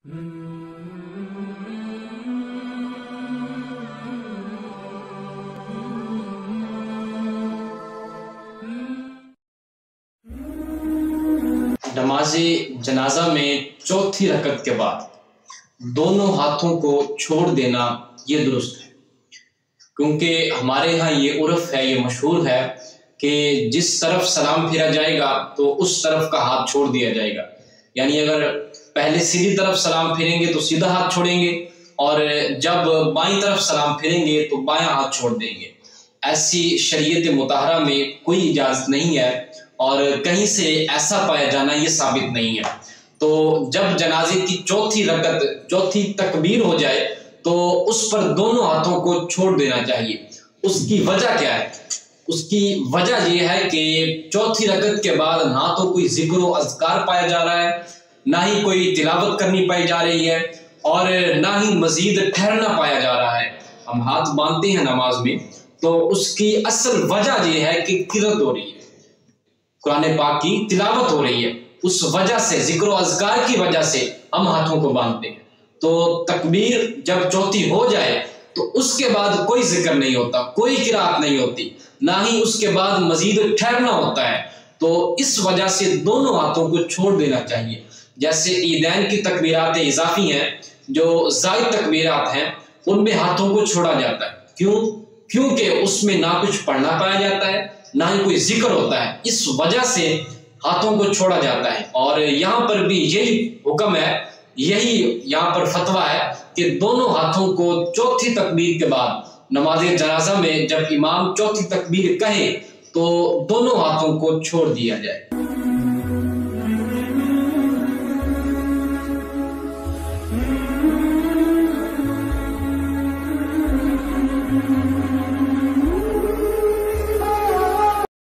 نماز جنازہ میں چوتھی رکعت کے بعد دونوں ہاتھوں کو چھوڑ دینا یہ درست ہے، کیونکہ ہمارے ہاں یہ عرف ہے، یہ مشہور ہے کہ جس طرف سلام پھیرا جائے گا تو اس طرف کا ہاتھ چھوڑ دیا جائے گا. یعنی اگر پہلے سیدھی طرف سلام پھیریں گے تو سیدھا ہاتھ چھوڑیں گے، اور جب بائیں طرف سلام پھیریں گے تو بایاں ہاتھ چھوڑ دیں گے. ایسی شریعت مطہرہ میں کوئی اجازت نہیں ہے، اور کہیں سے ایسا پایا جانا یہ ثابت نہیں ہے. تو جب جنازے کی چوتھی رکعت، چوتھی تکبیر ہو جائے تو اس پر دونوں ہاتھوں کو چھوڑ دینا چاہیے. اس کی وجہ کیا ہے؟ اس کی وجہ یہ ہے کہ چوتھی رکعت کے بعد نہ تو کوئی ذکر و اذکار پایا جا رہا ہے، نہ ہی کوئی تلاوت کرنی پائی جا رہی ہے، اور نہ ہی مزید ٹھہرنا پایا جا رہا ہے. ہم ہاتھ باندھتے ہیں نماز میں تو اس کی اصل وجہ یہ ہے کہ قرات ہو رہی ہے، قرآن پاک کی تلاوت ہو رہی ہے. اس وجہ سے، ذکر و اذکار کی وجہ سے ہم ہاتھوں کو باندھتے ہیں. تو تکبیر جب چوتھی ہو جائے تو اس کے بعد کوئی ذکر نہیں ہوتا، کوئی قرات نہیں ہوتی، نہ ہی اس کے بعد مزید ٹھہرنا ہوتا ہے. تو اس وجہ سے دونوں ہاتھوں کو چھوڑ دینا چاہیے. جیسے عیدین کی تکبیرات اضافی ہیں، جو زائد تکبیرات ہیں، ان میں ہاتھوں کو چھوڑا جاتا ہے. کیونکہ اس میں نہ کچھ پڑھنا پایا جاتا ہے، نہ ہی کوئی ذکر ہوتا ہے. اس وجہ سے ہاتھوں کو چھوڑا جاتا ہے. اور یہاں پر بھی یہی حکم ہے، یہی یہاں پر فتویٰ ہے کہ دونوں ہاتھوں کو چوتھی تکبیر کے بعد نماز جنازہ میں جب امام چوتھی تکبیر کہے تو دونوں ہاتھوں کو چھوڑ دیا جائے.